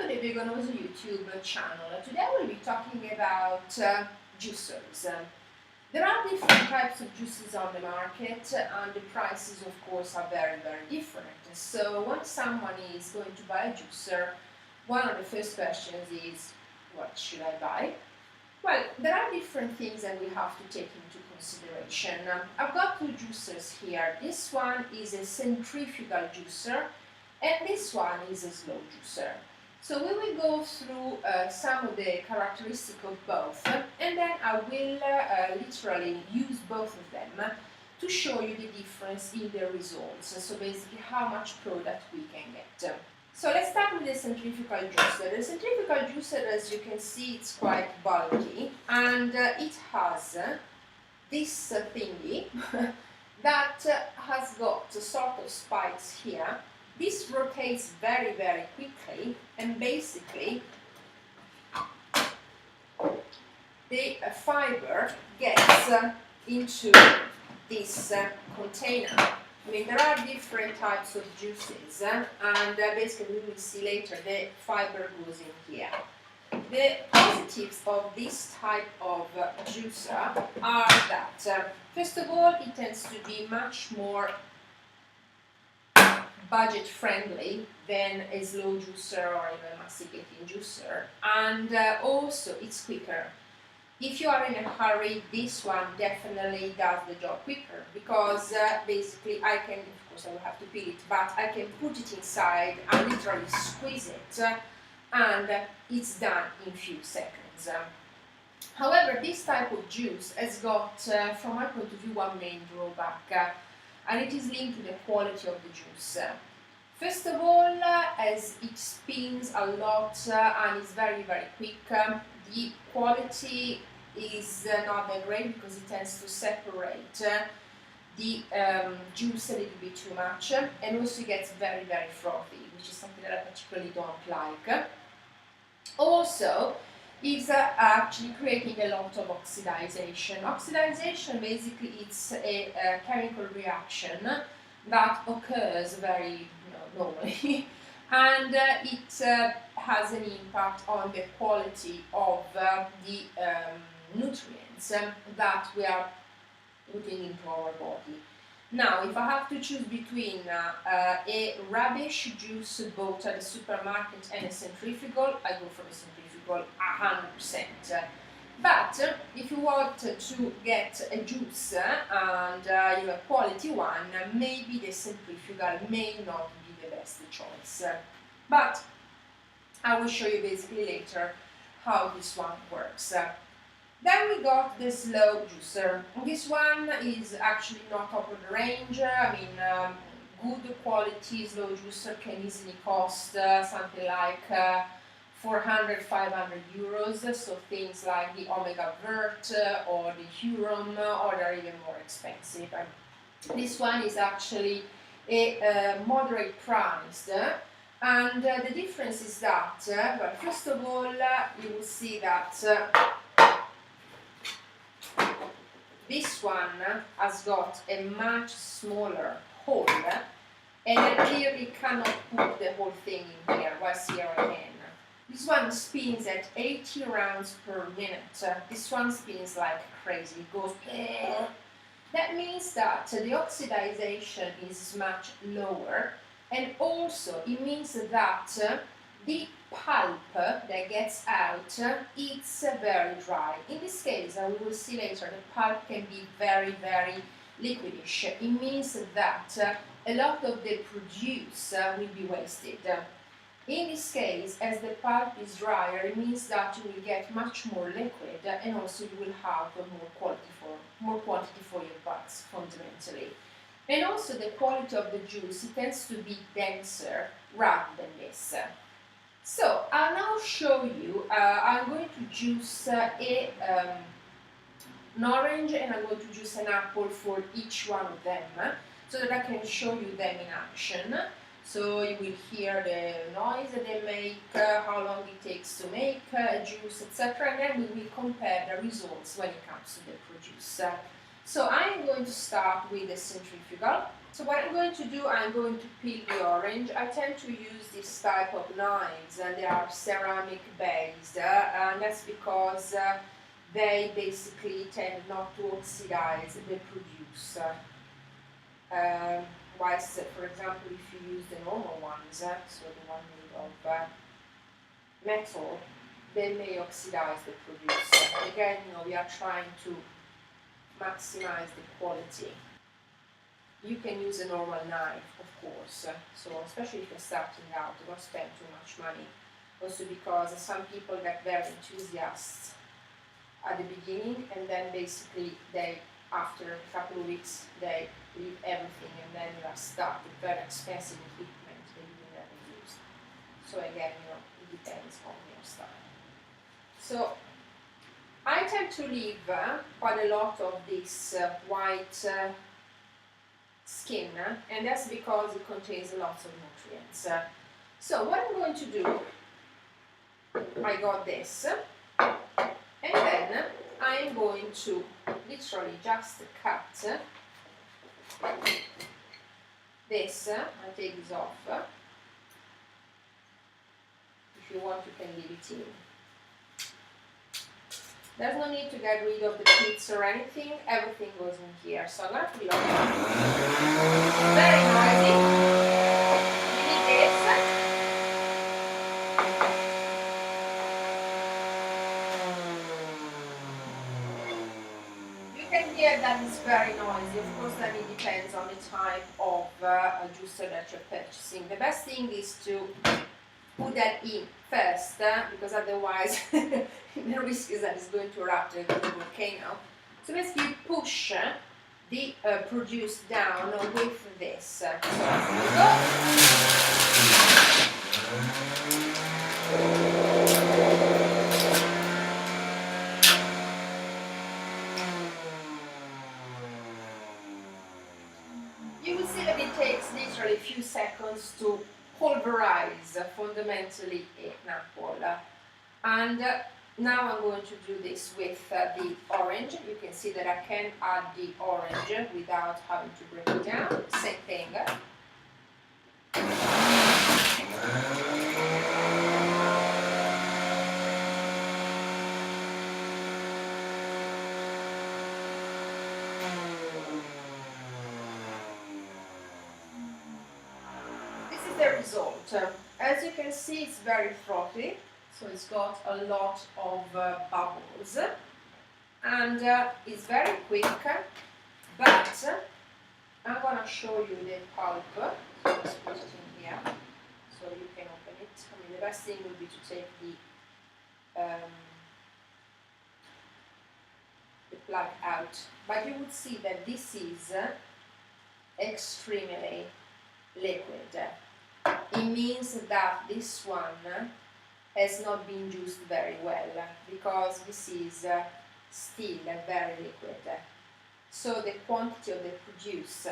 to the Veganos YouTube channel. Today we'll be talking about juicers. There are different types of juices on the market and the prices of course are very different. So when someone is going to buy a juicer, one of the first questions is, what should I buy? Well, there are different things that we have to take into consideration. I've got two juicers here. This one is a centrifugal juicer and this one is a slow juicer. So we will go through some of the characteristics of both, and then I will literally use both of them to show you the difference in the results, so basically how much product we can get. So let's start with the centrifugal juicer. The centrifugal juicer, as you can see, it's quite bulky, and it has this thingy that has got sort of spikes here. This rotates very quickly, and basically the fiber gets into this container. I mean, there are different types of juices, and basically we will see later the fiber goes in here. The positives of this type of juicer are that, first of all, it tends to be much more budget friendly than a slow juicer or even a masticating juicer, and also it's quicker. If you are in a hurry, this one definitely does the job quicker, because basically I can, of course I will have to peel it, but I can put it inside and literally squeeze it and it's done in few seconds. However, this type of juice has got, from my point of view, one main drawback, and it is linked to the quality of the juice. First of all, as it spins a lot and is very quick, the quality is not that great because it tends to separate the juice a little bit too much, and also gets very frothy, which is something that I particularly don't like. Also, is actually creating a lot of oxidization. Oxidization, basically, it's a chemical reaction that occurs very normally, and it has an impact on the quality of the nutrients that we are putting into our body. Now, if I have to choose between a rubbish juice bought at the supermarket and a centrifugal, I go for the centrifugal 100%. But if you want to get a juice and you know, a quality one, maybe the centrifugal may not be the best choice. But I will show you basically later how this one works. Then we got the slow juicer. This one is actually not top of the range. I mean, good quality slow juicer can easily cost something like 400–500 euros. So things like the Omega Vert or the Huron, or they're even more expensive. This one is actually a moderate priced. And the difference is that, well, first of all, you will see that this one has got a much smaller hole, and I clearly cannot put the whole thing in here, whilst here I can. This one spins at 80 rounds per minute. This one spins like crazy, it goes That means that the oxidization is much lower, and also it means that the pulp that gets out, it's very dry. In this case, we will see later, the pulp can be very liquidish. It means that a lot of the produce will be wasted. In this case, as the pulp is drier, it means that you will get much more liquid, and also you will have more quantity for your buds, fundamentally. And also the quality of the juice, it tends to be denser rather than this. So I'll now show you, I'm going to juice an orange and I'm going to juice an apple for each one of them, so that I can show you them in action. So you will hear the noise that they make, how long it takes to make a juice, etc. And then we will compare the results when it comes to the produce. So I'm going to start with the centrifugal. So what I'm going to do, I'm going to peel the orange. I tend to use this type of knives, and they are ceramic based, and that's because they basically tend not to oxidize the produce. Whilst, for example, if you use the normal ones, so the one made of metal, they may oxidize the produce. Again, we are trying to maximize the quality. You can use a normal knife, of course, so especially if you're starting out, don't spend too much money. Also because some people get very enthusiastic at the beginning, and then basically after a couple of weeks, they leave everything, and then you are stuck with very expensive equipment that you will never use. So again, it depends on your style. So I tend to leave quite a lot of this white skin, and that's because it contains lots of nutrients. So what I'm going to do, I got this, and then I'm going to literally just cut this. I'll take this off. If you want, you can leave it in. There's no need to get rid of the pits or anything, everything goes in here. So I'm going to put it on. Very noisy. You need this. You can hear that it's very noisy. Of course, then it depends on the type of juicer that you're purchasing. The best thing is to put that in first, because otherwise the risk is that it's going to erupt a volcano. So basically you push the produce down with this. So here we go. You will see that it takes literally a few seconds to pulverize fundamentally an apple. And now I'm going to do this with the orange. You can see that I can add the orange without having to break it down. Same thing. This is the result. As you can see, it's very frothy. So it's got a lot of bubbles, and it's very quick, but I'm going to show you the pulp. So let's put it in here so you can open it. I mean, the best thing would be to take the plug out, but you would see that this is extremely liquid. It means that this one has not been juiced very well, because this is still very liquid. So the quantity of the produce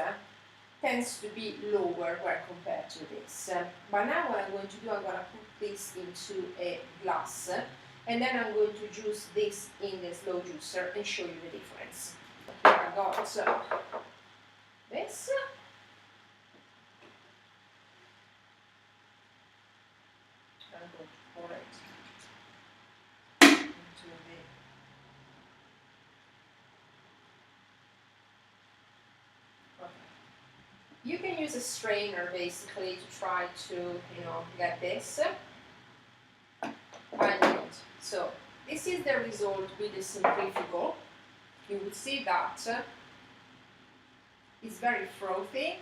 tends to be lower when compared to this. But now what I'm going to do, I'm going to put this into a glass, and then I'm going to juice this in the slow juicer and show you the difference. Here I got this. I'm going to pour it into the You can use a strainer basically to try to, get this. I don't. So this is the result with the centrifugal. You would see that it's very frothy,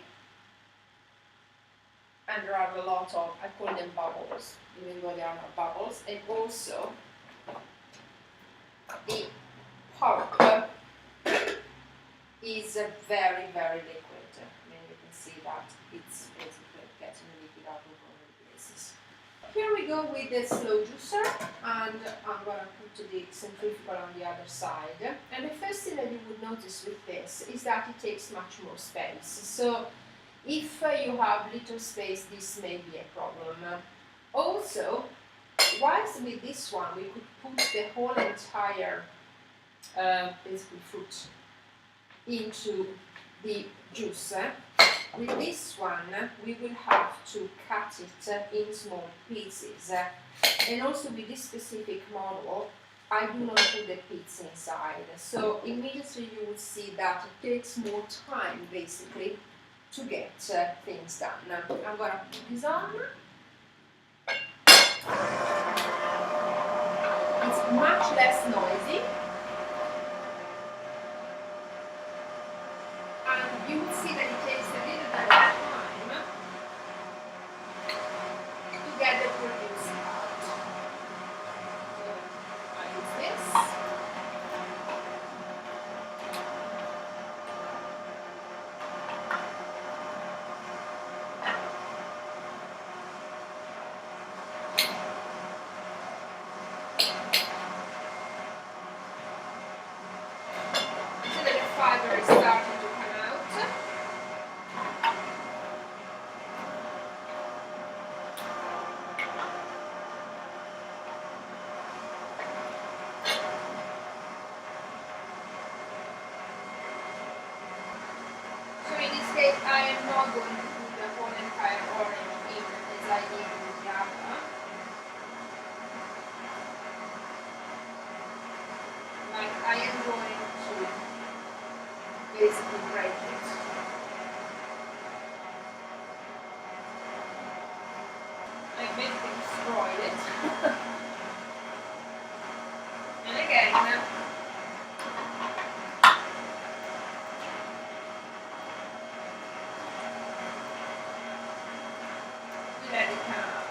and there are a lot of, I call them bubbles, even though they are not bubbles, and also the pulp is very, very liquid. I mean, you can see that it's basically getting liquid out of all the places. Here we go with the slow juicer, and I'm going to put the centrifugal on the other side. And the first thing that you would notice with this is that it takes much more space. So if you have little space, this may be a problem. Also, whilst with this one we could put the whole entire basically fruit into the juicer. With this one, we will have to cut it in small pieces. And also with this specific model, I do not put the pits inside. So immediately you will see that it takes more time, basically, to get things done. I'm going to put this on. It's much less noisy. And you will see that it takes a little bit of time to get the produce out. So I use this. So that the fiber is starting to come out. So in this case, I am not going to put the whole entire orange in as I did with the other. But I am going to basically break it. I basically destroyed it. And again, we let it come out.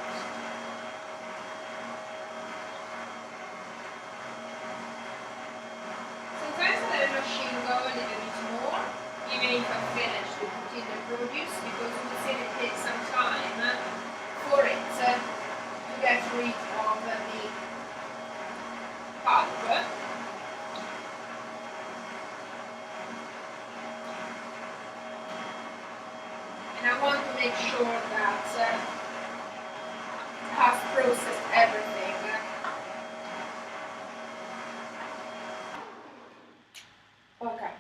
Sometimes I let the machine go a little bit more, even if I finish to put in the produce, because you will see it takes some time for it to get rid of the pulp. And I want to make sure that it has processed everything. Okay.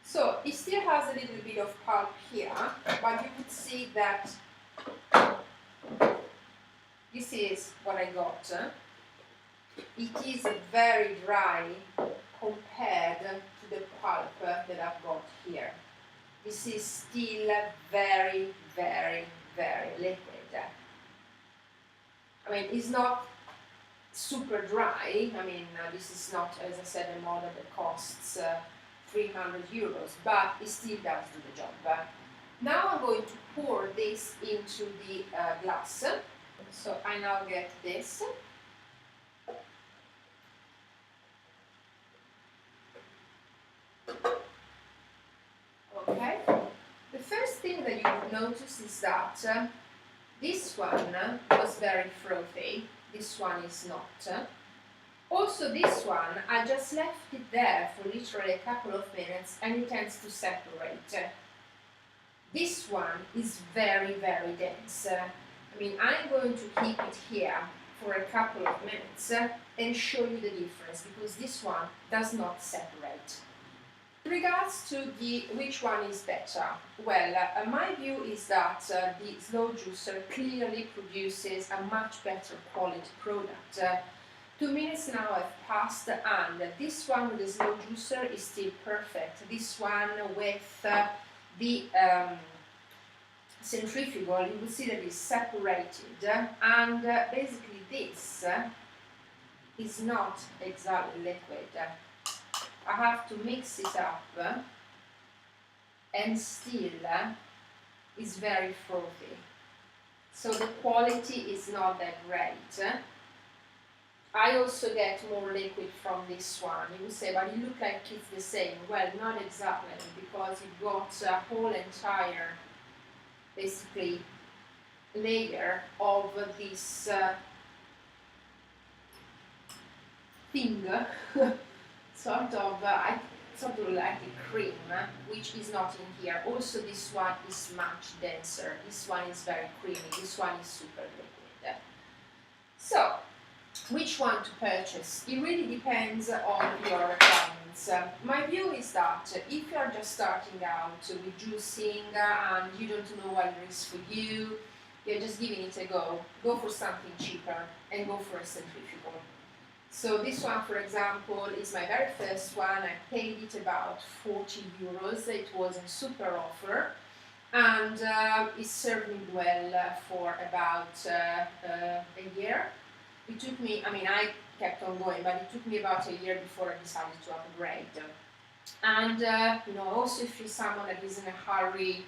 So it still has a little bit of pulp here, but you would see that this is what I got. It is very dry compared to the pulp that I've got here. This is still very, very, very liquid. I mean, it's not super dry. I mean, this is not, as I said, a model that costs 300 euros, but it still does do the job. Now I'm going to pour this into the glass. So I now get this. Okay. The first thing that you will notice is that this one was very frothy. This one is not. Also this one, I just left it there for literally a couple of minutes and it tends to separate. This one is very, very dense. I mean, I'm going to keep it here for a couple of minutes and show you the difference, because this one does not separate. In regards to which one is better, well, my view is that the slow juicer clearly produces a much better quality product. 2 minutes now have passed, and this one with the slow juicer is still perfect. This one with the centrifugal, you will see that it's separated, and basically this is not exactly liquid. I have to mix it up, and still is very frothy. So the quality is not that great. I also get more liquid from this one. You will say, but you look like it's the same. Well, not exactly, because you've got a whole entire, basically, layer of this thing, sort of like a cream, which is not in here. Also, this one is much denser. This one is very creamy. This one is super liquid. So, which one to purchase? It really depends on your requirements. My view is that if you are just starting out with juicing and you don't know what it is for you, you're just giving it a go for something cheaper and go for a centrifugal. So this one, for example, is my very first one. I paid it about 40 euros. It was in super offer, and it served me well for about a year. It took me, I mean, I kept on going, but it took me about a year before I decided to upgrade. And you know, also if you're someone that is in a hurry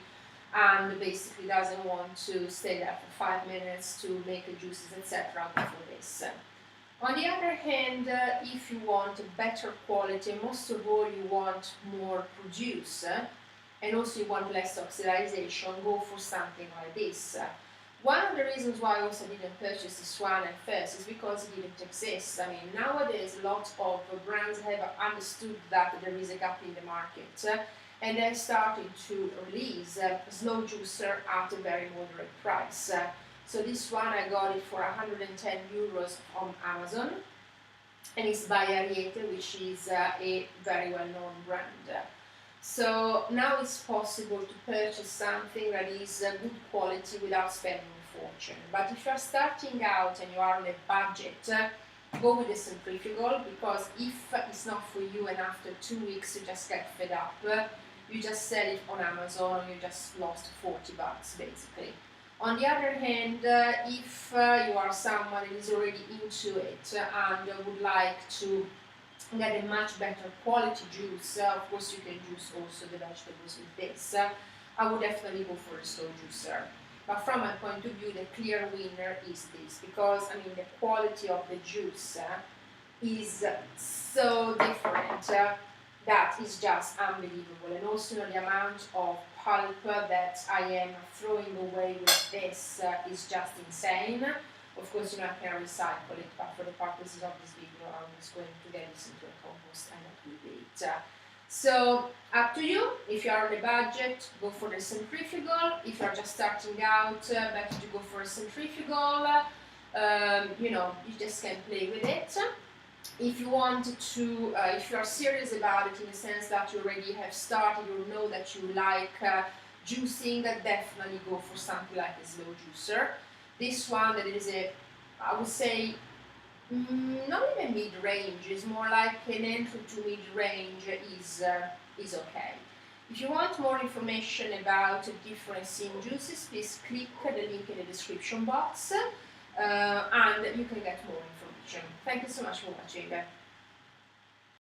and basically doesn't want to stay there for 5 minutes to make a juices, etc., go for this. On the other hand, if you want a better quality, most of all you want more produce, and also you want less oxidization, go for something like this. One of the reasons why I also didn't purchase this one at first is because it didn't exist. I mean, nowadays a lot of brands have understood that there is a gap in the market, and they're starting to release slow juicer at a very moderate price. So this one I got it for 110 euros on Amazon, and it's by Ariete, which is a very well-known brand. So now it's possible to purchase something that is good quality without spending a fortune. But if you're starting out and you are on a budget, go with the centrifugal, because if it's not for you and after 2 weeks you just get fed up, you just sell it on Amazon and you just lost 40 bucks basically. On the other hand, if you are someone who is already into it and would like to get a much better quality juice, of course you can juice also the vegetables with this. I would definitely go for a slow juicer. But from my point of view, the clear winner is this, because I mean the quality of the juice is so different that is just unbelievable, and also the amount of pulp that I am throwing away with this is just insane. Of course, I can recycle it, but for the purposes of this video, I'm just going to get this into a compost and that will be it. So, up to you. If you are on a budget, go for the centrifugal. If you are just starting out, better to go for a centrifugal. You just can play with it. If you want to, if you are serious about it in the sense that you already have started, you know that you like juicing, definitely go for something like a slow juicer. This one that is I would say, not even mid-range, is more like an entry to mid-range is okay. If you want more information about difference in juices, please click the link in the description box and you can get more information. Thank you so much for watching.